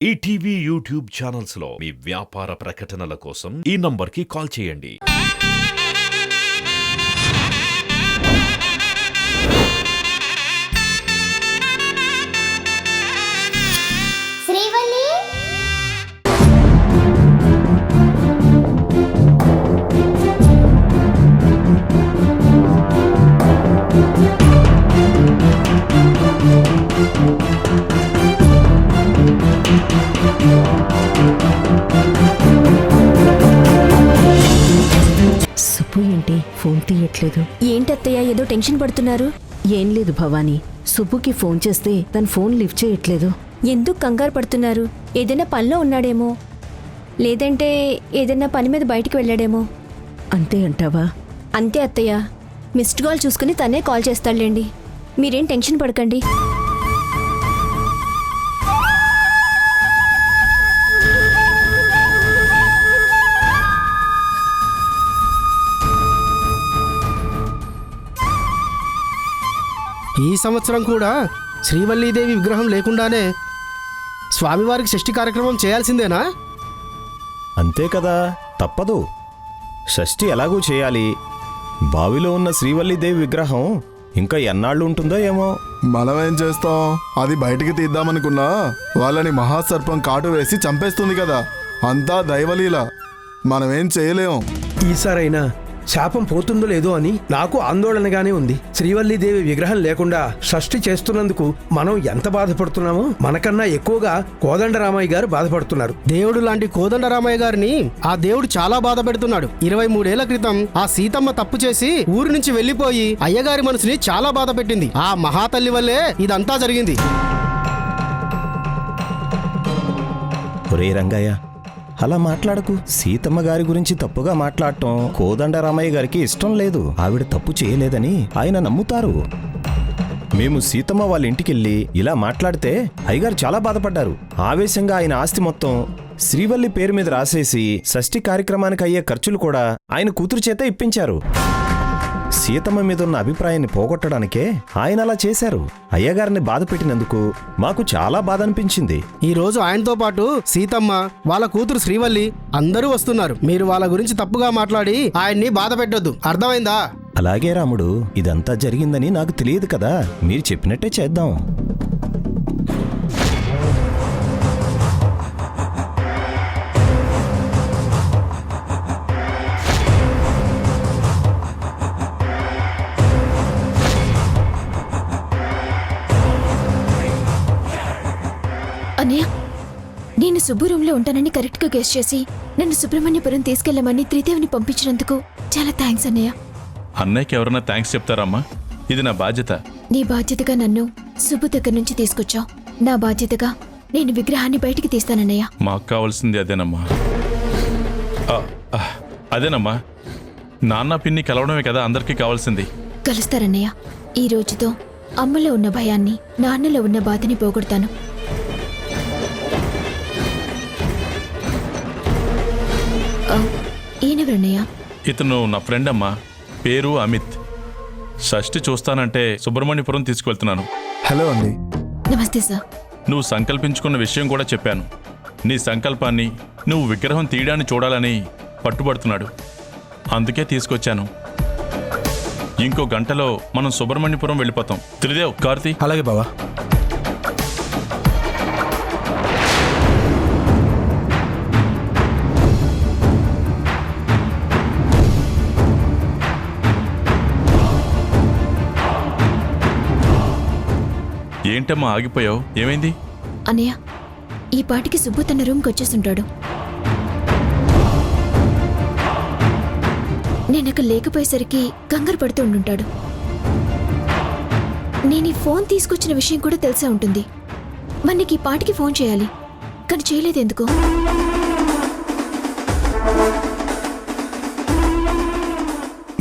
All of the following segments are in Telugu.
ఈటీవీ యూట్యూబ్ ఛానల్స్ లో మీ వ్యాపార ప్రకటనల కోసం ఈ నంబర్కి కాల్ చేయండి. శ్రీవల్లి సుబ్బు ఏంటి ఫోన్ తీయట్లేదు? ఏంటత్తయ్య ఏదో టెన్షన్ పడుతున్నారు? ఏం లేదు భవానీ, సుబ్బుకి ఫోన్ చేస్తే తన ఫోన్ లిఫ్ట్ చేయట్లేదు. ఎందుకు కంగారు పడుతున్నారు? ఏదైనా పనిలో ఉన్నాడేమో, లేదంటే ఏదైనా పని మీద బయటికి వెళ్ళాడేమో. అంతే అంటావా? అంతే అత్తయ్య, మిస్డ్ కాల్ చూసుకుని తనే కాల్ చేస్తాడులేండి. మీరేం టెన్షన్ పడకండి. ఈ సంవత్సరం కూడా శ్రీవల్లీదేవి విగ్రహం లేకుండానే స్వామివారికి షష్ఠి కార్యక్రమం చేయాల్సిందేనా? అంతే కదా, తప్పదు. షష్ఠి ఎలాగూ చేయాలి. బావిలో ఉన్న శ్రీవల్లీదేవి విగ్రహం ఇంకా ఎన్నాళ్ళు ఉంటుందో ఏమో. మనమేం చేస్తాం? అది బయటికి తీద్దామనుకున్నా వాళ్ళని మహాసర్పం కాటు వేసి చంపేస్తుంది కదా. అంతా దైవలీల, మనమేం చేయలేం. ఈసారైనా శాపం పోతుందో లేదో అని నాకు ఆందోళనగానే ఉంది. శ్రీవల్లీదేవి విగ్రహం లేకుండా షష్ఠి చేస్తున్నందుకు మనం ఎంత బాధపడుతున్నామో మనకన్నా ఎక్కువగా కోదండరామయ్య గారు బాధపడుతున్నారు. దేవుడు లాంటి కోదండరామయ్య గారిని ఆ దేవుడు చాలా బాధ పెడుతున్నాడు. 23 ఏళ్ల క్రితం ఆ సీతమ్మ తప్పు చేసి ఊరి నుంచి వెళ్లిపోయి అయ్యగారి మనసుని చాలా బాధ పెట్టింది. ఆ మహాతల్లి వల్లే ఇదంతా జరిగింది. ఒరే రంగయ్య, అలా మాట్లాడకు. సీతమ్మ గారి గురించి తప్పుగా మాట్లాడటం కోదండరామయ్య గారికి ఇష్టం లేదు. ఆవిడ తప్పు చేయలేదని ఆయన నమ్ముతారు. మేము సీతమ్మ వాళ్ళ ఇంటికెళ్ళి ఇలా మాట్లాడితే అయ్యగారు చాలా బాధపడ్డారు. ఆవేశంగా ఆయన ఆస్తి మొత్తం శ్రీవల్లి పేరు మీద రాసేసి షష్ఠి కార్యక్రమానికి అయ్యే ఖర్చులు కూడా ఆయన కూతురు చేత ఇప్పించారు. సీతమ్మ మీద ఉన్న అభిప్రాయాన్ని పోగొట్టడానికే ఆయన అలా చేశారు. అయ్యగారిని బాధ పెట్టినందుకు మాకు చాలా బాధ అనిపించింది. ఈ రోజు ఆయనతో పాటు సీతమ్మ, వాళ్ళ కూతురు శ్రీవల్లి అందరూ వస్తున్నారు. మీరు వాళ్ళ గురించి తప్పుగా మాట్లాడి ఆయన్ని బాధ పెట్టొద్దు, అర్థమైందా? అలాగే రాముడు, ఇదంతా జరిగిందని నాకు తెలియదు కదా. మీరు చెప్పినట్టే చేద్దాం. అన్నయ్య, నేను సుబ్బు రూమ్లో ఉంటానని కరెక్ట్గా గెస్ చేసి నన్ను సుబ్రహ్మణ్యపురం తీసుకెళ్లమని త్రిదేవిని పంపించినందుకు చాలా థ్యాంక్స్ అన్నయ్య. అన్నయ్యకి ఎవరన్నా థ్యాంక్స్ చెప్తారమ్మా? ఇది నా బాధ్యత. నీ బాధ్యతగా నన్ను సుబ్బు దగ్గర నుంచి తీసుకొచ్చావు. నా బాధ్యతగా నేను విగ్రహాన్ని బయటికి తీస్తానన్నయ్య. మాకు కావాల్సింది అదేనమ్మా. అదేనమ్మా, నాన్న పిన్ని కలవడమే కదా అందరికీ కావాల్సింది. కలుస్తారన్నయ్య. ఈ రోజుతో అమ్మలో ఉన్న భయాన్ని, నాన్నలో ఉన్న బాధని పోగొడతాను. ఈయనెవరన్నయ్య? ఇతను నా ఫ్రెండ్ అమ్మా, పేరు అమిత్. షష్ఠి చూస్తానంటే సుబ్రహ్మణ్యపురం తీసుకువెళ్తున్నాను. హలో అండి. నమస్తే సార్. నువ్వు సంకల్పించుకున్న విషయం కూడా చెప్పాను. నీ సంకల్పాన్ని, నువ్వు విగ్రహం తీయడాన్ని చూడాలని పట్టుబడుతున్నాడు. అందుకే తీసుకొచ్చాను. ఇంకో గంటలో మనం సుబ్రహ్మణ్యపురం వెళ్ళిపోతాం. త్రిదేవ్, కార్తీ. అలాగే బావా. ఏంటమ్మా ఆగిపోయావు? ఏమైంది? అన్నయ్య, ఈ పాటికి సుబ్బు తన రూమ్కి వచ్చేస్తుంటాడు. నేనక లేకపోయేసరికి కంగారు పడుతూ ఉండుంటాడు. నేను ఈ ఫోన్ తీసుకొచ్చిన విషయం కూడా తెలిసే ఉంటుంది. మనకి ఈ పాటికి ఫోన్ చేయాలి, కానీ చేయలేదు ఎందుకు?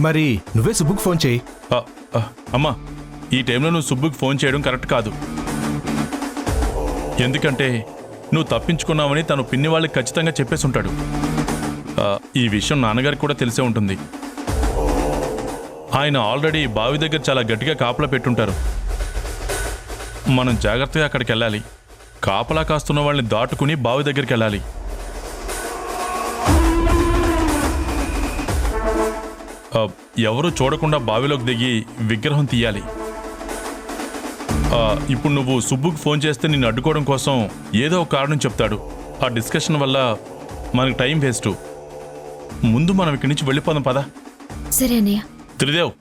మరి నువ్వే సుబ్బుకు ఫోన్ చేయి. అమ్మా, ఈ టైంలో నువ్వు సుబ్బుకి ఫోన్ చేయడం కరెక్ట్ కాదు. ఎందుకంటే నువ్వు తప్పించుకున్నావని తను పిన్ని వాళ్ళకి ఖచ్చితంగా చెప్పేసి ఉంటాడు. ఈ విషయం నాన్నగారికి కూడా తెలిసే ఉంటుంది. ఆయన ఆల్రెడీ బావి దగ్గర చాలా గట్టిగా కాపలా పెట్టుంటారు. మనం జాగ్రత్తగా అక్కడికి వెళ్ళాలి. కాపలా కాస్తున్న వాళ్ళని దాటుకుని బావి దగ్గరికి వెళ్ళాలి. ఎవరు చూడకుండా బావిలోకి దిగి విగ్రహం తీయాలి. ఇప్పుడు నువ్వు సుబ్బుకు ఫోన్ చేస్తే నిన్ను అడ్డుకోవడం కోసం ఏదో ఒక కారణం చెప్తాడు. ఆ డిస్కషన్ వల్ల మనకు టైం వేస్ట్. ముందు మనం ఇక్కడి నుంచి వెళ్ళిపోదాం పదా. సరే అన్నయ్య. త్రిదేవ్,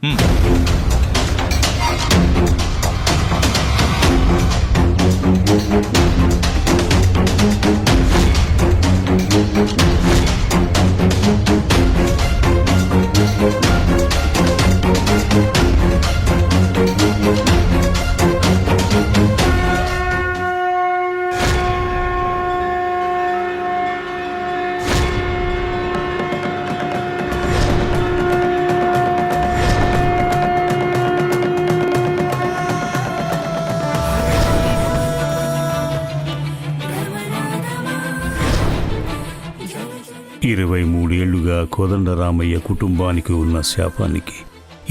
ఇరవై 23 ఏళ్లుగా కోదండరామయ్య కుటుంబానికి ఉన్న శాపానికి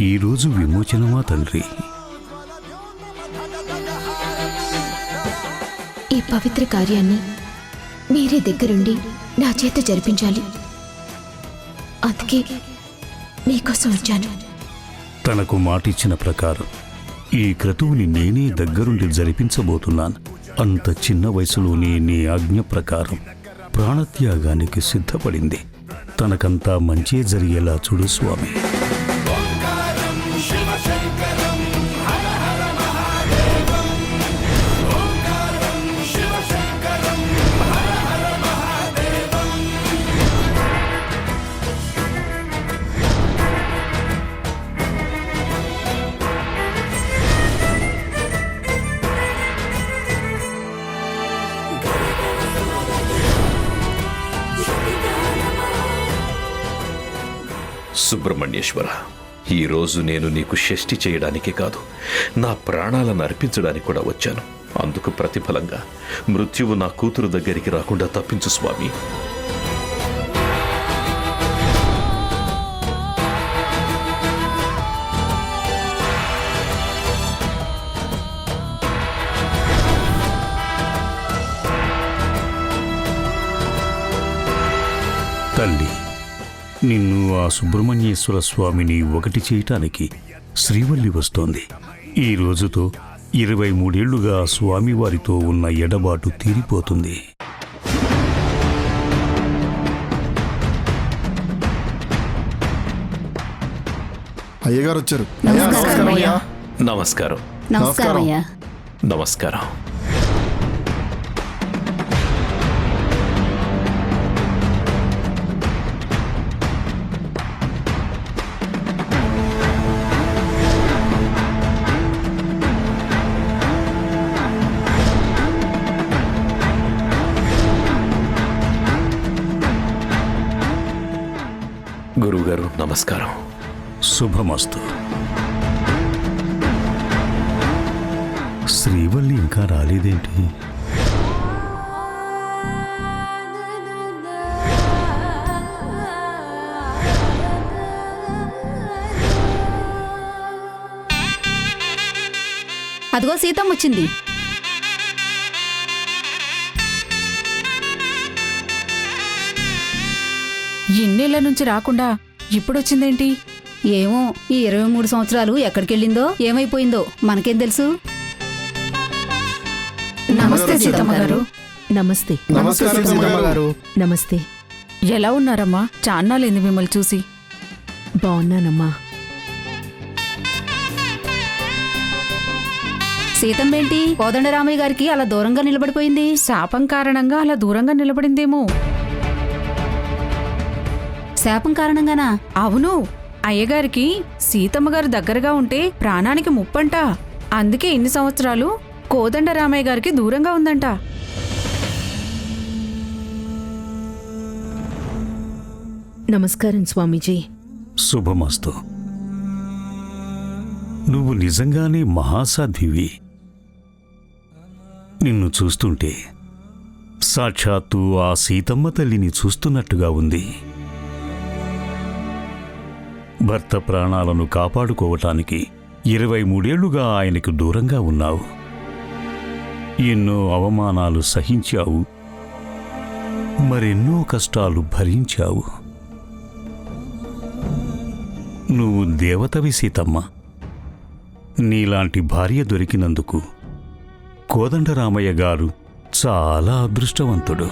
ఈరోజు విమోచనమా తండ్రి? ఈ పవిత్ర కార్యాన్ని మీరే దగ్గరుండి నా చేత జరిపించాలి. అందుకే మీకోసం వచ్చాను. తనకు మాటిచ్చిన ప్రకారం ఈ క్రతువుని నేనే దగ్గరుండి జరిపించబోతున్నాను. అంత చిన్న వయసులోనే నీ ఆజ్ఞ ప్రకారం ప్రాణత్యాగానికి సిద్ధపడింది. తనకంతా మంచే జరిగేలా చూడు స్వామి. సుబ్రహ్మణ్యేశ్వర, ఈరోజు నేను నీకు షష్ఠి చేయడానికి కాదు, నా ప్రాణాలను అర్పించడానికి కూడా వచ్చాను. అందుకు ప్రతిఫలంగా మృత్యువు నా కూతురు దగ్గరికి రాకుండా తప్పించు స్వామి. తల్లి, నిన్ను ఆ సుబ్రహ్మణ్యేశ్వర స్వామిని ఒకటి చేయటానికి శ్రీవల్లి వస్తోంది. ఈ రోజుతో 23 ఏళ్లుగా స్వామివారితో ఉన్న ఎడబాటు తీరిపోతుంది. అయ్యగారు వచ్చారు. నమస్కారం. నమస్కారం అయ్యా. నమస్కారం. గురువుగారు నమస్కారం. శుభమస్తు. శ్రీవల్లి ఇంకా రాలేదేంటి? అదిగో సీతమ్మ వచ్చింది. ఇన్నేళ్ల నుంచి రాకుండా ఇప్పుడొచ్చిందేంటి? ఏమో ఈ 23 సంవత్సరాలు ఎక్కడికెళ్ళిందో ఏమైపోయిందో మనకేం తెలుసు. నమస్తే సీతమ్మ గారు. నమస్తే. నమస్కారం సీతమ్మ గారు. నమస్తే. ఎలా ఉన్నారమ్మా? చాన్నాలేంది మిమ్మల్ని చూసి. బాగున్నానమ్మా. సీతమ్మేంటి కోదండరామయ్య గారికి అలా దూరంగా నిలబడిపోయింది? శాపం కారణంగా అలా దూరంగా నిలబడిందేమో. శాపం కారణంగానా? అవును, అయ్యగారికి సీతమ్మగారు దగ్గరగా ఉంటే ప్రాణానికి ముప్పంట. అందుకే ఇన్ని సంవత్సరాలు కోదండరామయ్య గారికి దూరంగా ఉందంట. నమస్కారం స్వామీజీ. శుభమస్తు. నువ్వు నిజంగానే మహాసాధ్వివి. నిన్ను చూస్తుంటే సాక్షాత్తు ఆ సీతమ్మ తల్లిని చూస్తున్నట్టుగా ఉంది. భర్త ప్రాణాలను కాపాడుకోవటానికి 23 ఏళ్లుగా ఆయనకు దూరంగా ఉన్నావు. ఎన్నో అవమానాలు సహించావు, మరెన్నో కష్టాలు భరించావు. నువ్వు దేవతవి సీతమ్మ. నీలాంటి భార్య దొరికినందుకు కోదండరామయ్య గారు చాలా అదృష్టవంతుడు.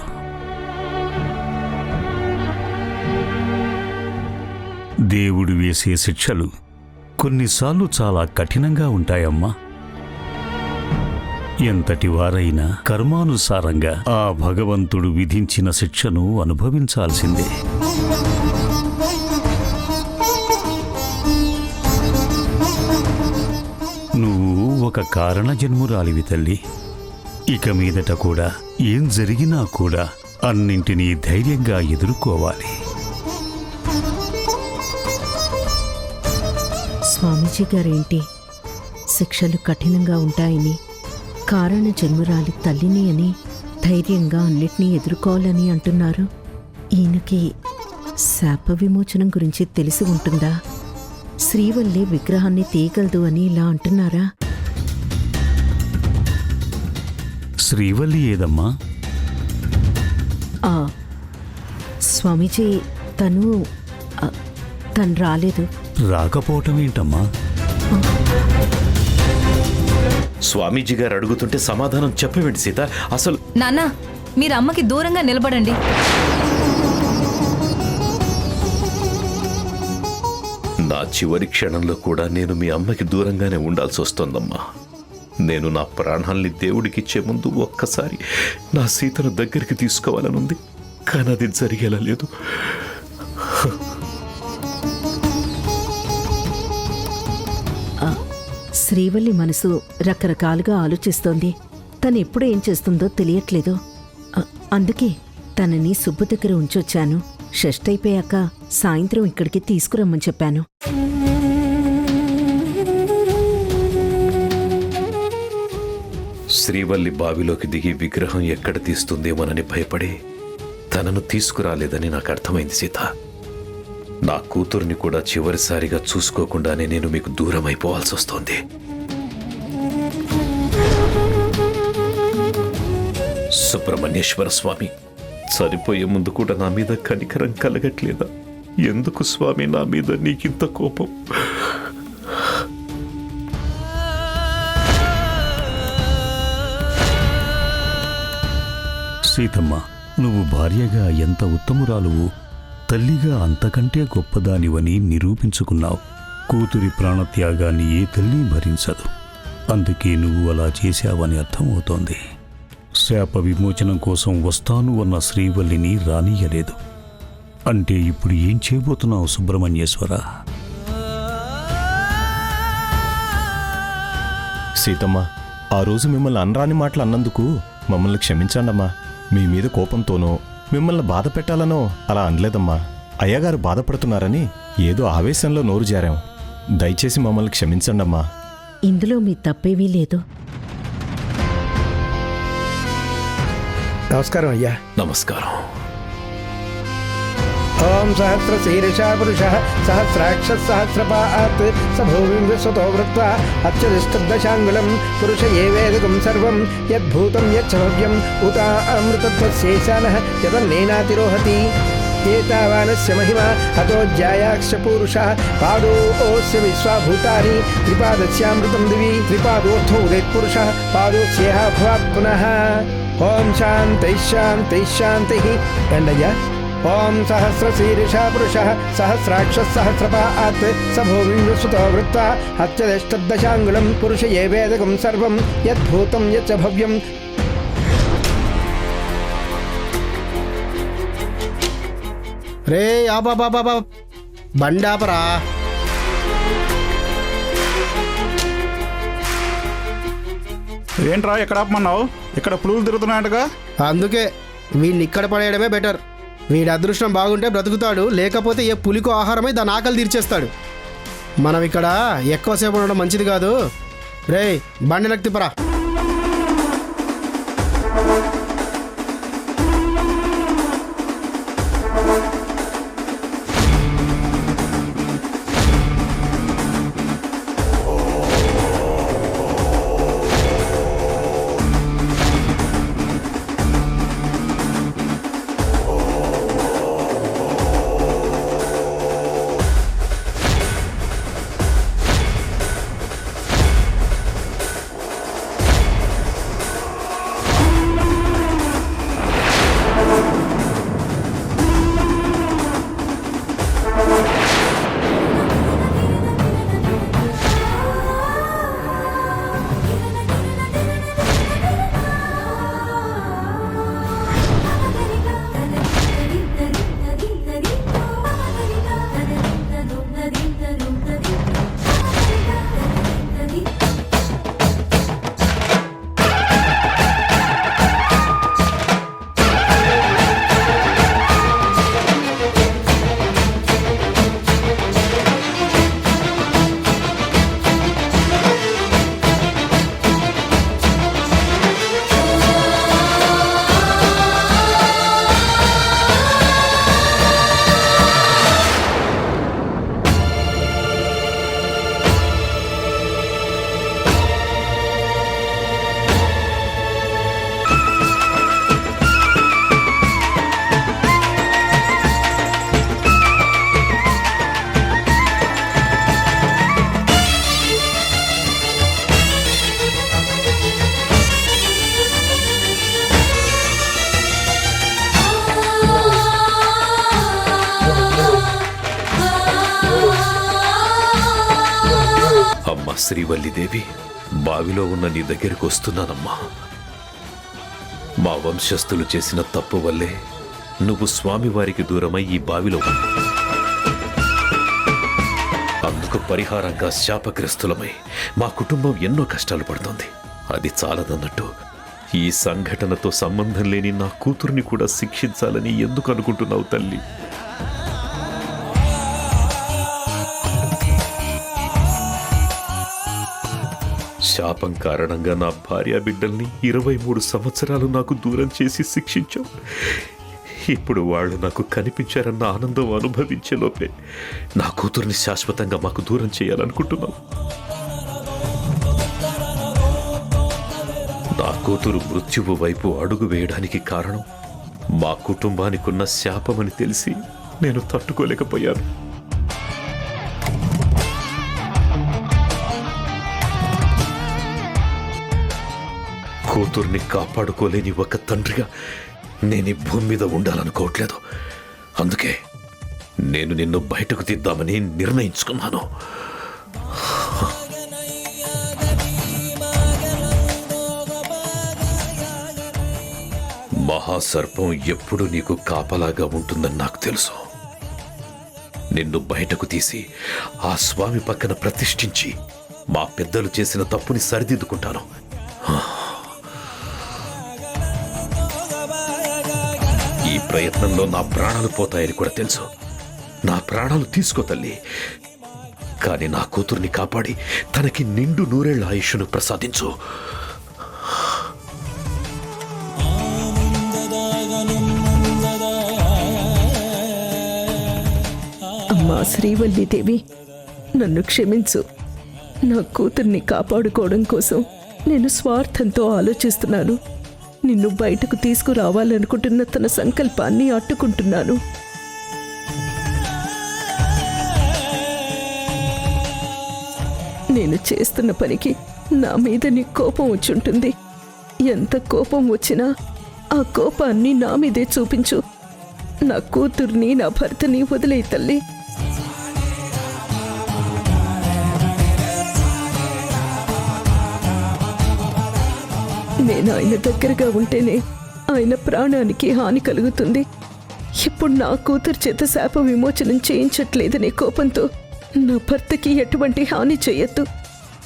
దేవుడు వేసే శిక్షలు కొన్నిసార్లు చాలా కఠినంగా ఉంటాయమ్మా. ఎంతటి వారైనా కర్మానుసారంగా ఆ భగవంతుడు విధించిన శిక్షను అనుభవించాల్సిందే. నువ్వు ఒక కారణ జన్మురాలివి తల్లి. ఇక మీదట కూడా ఏం జరిగినా కూడా అన్నింటినీ ధైర్యంగా ఎదుర్కోవాలి. స్వామీజీ గారేంటి శిక్షలు కఠినంగా ఉంటాయని, కారణ జన్మరాలి తల్లిని అని ధైర్యంగా అన్నిటినీ ఎదుర్కోవాలని అంటున్నారు. ఈయనకి శాప విమోచనం గురించి తెలిసి ఉంటుందా? శ్రీవల్లి విగ్రహాన్ని తీయగలదు అని ఇలా అంటున్నారా? శ్రీవల్లి ఏదమ్మా? స్వామీజీ తను రాలేదు. రాకపోవటం ఏంటమ్మా? స్వామీజీ గారు అడుగుతుంటే సమాధానం చెప్పవేంటి సీత? అసలు నాన్న, మీరు అమ్మకి దూరంగా నిలబడండి. నా చివరి క్షణంలో కూడా నేను మీ అమ్మకి దూరంగానే ఉండాల్సి వస్తోందమ్మా. నేను నా ప్రాణాల్ని దేవుడికిచ్చే ముందు ఒక్కసారి నా సీతను దగ్గరికి తీసుకోవాలనుంది, కానీ అది జరిగేలా లేదు. శ్రీవల్లి మనసు రకరకాలుగా ఆలోచిస్తోంది. తను ఎప్పుడు ఏం చేస్తుందో తెలియట్లేదు. అందుకే తనని సుబ్బు దగ్గర ఉంచొచ్చాను. షష్ఠి అయిపోయాక సాయంత్రం ఇక్కడికి తీసుకురమ్మని చెప్పాను. శ్రీవల్లి బావిలోకి దిగి విగ్రహం ఎక్కడ తీస్తుందేమోనని భయపడి తనను తీసుకురాలేదని నాకు అర్థమైంది సీత. నా కూతుర్ని కూడా చివరిసారిగా చూసుకోకుండానే నేను మీకు దూరం అయిపోవాల్సి వస్తోంది. సుబ్రహ్మణ్యేశ్వర స్వామి, చనిపోయే ముందు కూడా నా మీద కనికరం కలగట్లేదా? ఎందుకు స్వామి నా మీద నీకింత కోపం? సీతమ్మ, నువ్వు భార్యగా ఎంత ఉత్తమురాలువు, తల్లిగా అంతకంటే గొప్పదానివని నిరూపించుకున్నావు. కూతురి ప్రాణత్యాగాన్ని ఏ తల్లి భరించదు. అందుకే నువ్వు అలా చేశావని అర్థమవుతోంది. శాప విమోచనం కోసం వస్తాను అన్న శ్రీవల్లిని రానీయలేదు. అంటే ఇప్పుడు ఏం చేయబోతున్నావు సుబ్రహ్మణ్యేశ్వర? సీతమ్మ, ఆ రోజు మిమ్మల్ని అనరాని మాటలు అన్నందుకు మమ్మల్ని క్షమించండమ్మా. మీ మీద కోపంతోనో మిమ్మల్ని బాధ పెట్టాలనో అలా అనలేదమ్మా. అయ్యగారు బాధపడుతున్నారని ఏదో ఆవేశంలో నోరు జారాం. దయచేసి మమ్మల్ని క్షమించండమ్మా. ఇందులో మీ తప్పేవీ లేదు. నమస్కారం అయ్యా. నమస్కారం. ఓం సహస్రశీర్షా పురుషః సహస్రాక్ష సహస్రపాత్ సభూమిం విశ్వతో వృత్వా అత్యధిష్ఠదశాంగుళం పురుష ఏవేదకం సర్వం యద్భూతం యచ్చభవ్యం ఉత అమృతత్వశేషానః యదన్నేనాతిరోహతి ఏతావానస్య మహిమా అతో జ్యాయాక్ష పురుషः పాదోస్య విశ్వాభూతాని త్రిపాదస్యామృతం దివి త్రిపాదోర్థో ఉదయత్పురుషः పాదోస్యేహ భవాత్ పునః. ఓం శాంతై శాంతై శాంతి. రండయ్యా. ఓం సహస్రశీర్షా పురుషః సహస్రాక్ష సహస్రపాత్ సభూమిం విశ్వతో వృత్వా అత్యధిష్ఠదశాంగుళం పురుష ఏవేదకం సర్వం యద్భూతం యచ్చ భవ్యం. రే ఆబాబాబా బండాపరా. ఏంట్రా ఎక్కడ ఆపమన్నావు? ఇక్కడ పులులు తిరుగుతున్నాయటగా. అందుకే వీడిని ఇక్కడ పడేయడమే బెటర్. వీడి అదృష్టం బాగుంటే బ్రతుకుతాడు, లేకపోతే ఏ పులికో ఆహారమై దాని ఆకలి తీర్చేస్తాడు. మనం ఇక్కడ ఎక్కువసేపు ఉండడం మంచిది కాదు. రే బండి నాకు తిప్పరా. శ్రీవల్లిదేవి, బావిలో ఉన్న నీ దగ్గరికి వస్తున్నానమ్మా. మా వంశస్థులు చేసిన తప్పు వల్లే నువ్వు స్వామివారికి దూరమై ఈ బావిలో ఉన్నావు. అందుకు పరిహారంగా శాపగ్రస్తులమై మా కుటుంబం ఎన్నో కష్టాలు పడుతోంది. అది చాలదన్నట్టు ఈ సంఘటనతో సంబంధం లేని నా కూతుర్ని కూడా శిక్షించాలని ఎందుకు అనుకుంటున్నావు తల్లి? శాపం కారణంగా నా భార్య బిడ్డల్ని 23 సంవత్సరాలు నాకు దూరం చేసి శిక్షించావు. ఇప్పుడు వాళ్ళు నాకు కనిపించారన్న ఆనందం అనుభవించే లోపే నా కూతుర్ని శాశ్వతంగా మాకు దూరం చేయాలనుకుంటున్నావు. నా కూతురు మృత్యువు వైపు అడుగు వేయడానికి కారణం మా కుటుంబానికున్న శాపమని తెలిసి నేను తట్టుకోలేకపోయాను. కూతుర్ని కాపాడుకోలేని ఒక తండ్రిగా నేను ఈ భూమి మీద ఉండాలనుకోవట్లేదు. అందుకే నేను నిన్ను బయటకు తీద్దామని నిర్ణయించుకున్నాను. మహాసర్పం ఎప్పుడు నీకు కాపలాగా ఉంటుందని నాకు తెలుసు. నిన్ను బయటకు తీసి ఆ స్వామి పక్కన ప్రతిష్ఠించి మా పెద్దలు చేసిన తప్పుని సరిదిద్దుకుంటాను. ఈ ప్రయత్నంలో నా ప్రాణాలు పోతాయని కూడా తెలుసు. నా ప్రాణాలు తీసుకో తల్లి, కానీ నా కూతుర్ని కాపాడి తనకి నిండు నూరేళ్ల ఆయుష్ను ప్రసాదించు. అమ్మా శ్రీవల్లిదేవి, నన్ను క్షమించు. నా కూతుర్ని కాపాడుకోవడం కోసం నేను స్వార్థంతో ఆలోచిస్తున్నాను. నిన్ను బయటకు తీసుకురావాలనుకుంటున్న తన సంకల్పాన్ని అడ్డుకుంటున్నాను. నేను చేస్తున్న పనికి నా మీద నీ కోపం వచ్చుంటుంది. ఎంత కోపం వచ్చినా ఆ కోపాన్ని నా మీదే చూపించు. నా కూతుర్ని, నా భర్తని వదిలేయి తల్లి. నేను ఆయన దగ్గరగా ఉంటేనే ఆయన ప్రాణానికి హాని కలుగుతుంది. ఇప్పుడు నా కూతురు చేత శాప విమోచనం చేయించట్లేదనే కోపంతో నా భర్తకి ఎటువంటి హాని చెయ్యొద్దు.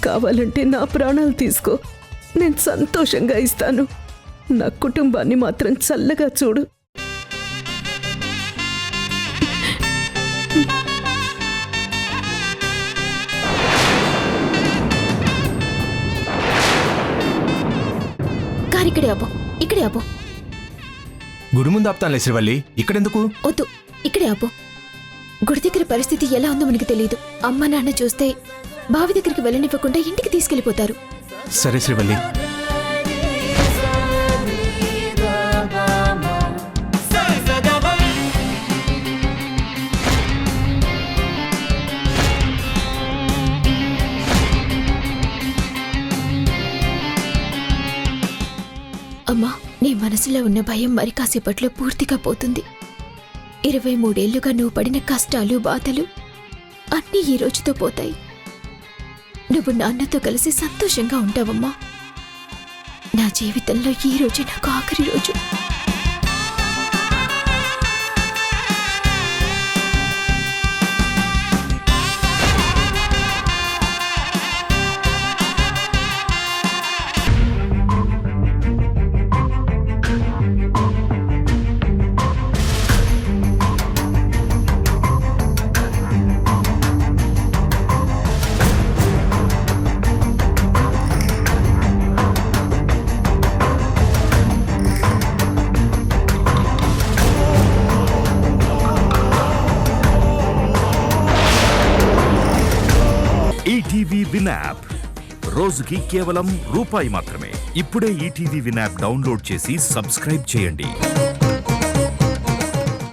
కావాలంటే నా ప్రాణాలు తీసుకో, నేను సంతోషంగా ఇస్తాను. నా కుటుంబాన్ని మాత్రం చల్లగా చూడు. ఇక్కడే ఆపు. గుడి ముందు ఆపుతానులే శ్రీవల్లి, ఇక్కడెందుకు? వద్దు, ఇక్కడే ఆపు. గుడి దగ్గర పరిస్థితి ఎలా ఉందో మనకి తెలియదు. అమ్మ నాన్న చూస్తే బావి దగ్గరికి వెళ్ళనివ్వకుండా ఇంటికి తీసుకెళ్లిపోతారు. సరే శ్రీవల్లి. అమ్మా, నీ మనసులో ఉన్న భయం మరి కాసేపట్లో పూర్తిగా పోతుంది. 23 ఏళ్లుగా నువ్వు పడిన కష్టాలు, బాధలు అన్నీ ఈ రోజుతో పోతాయి. నువ్వు నాన్నతో కలిసి సంతోషంగా ఉంటావమ్మా. నా జీవితంలో ఈ రోజు నాకు ఆఖరి రోజు. ఈటీవీ విన్ యాప్ రోజుకి కేవలం రూపాయి మాత్రమే. ఇప్పుడే ఈటీవీ విన్ యాప్ డౌన్లోడ్ చేసి సబ్స్క్రైబ్ చేయండి.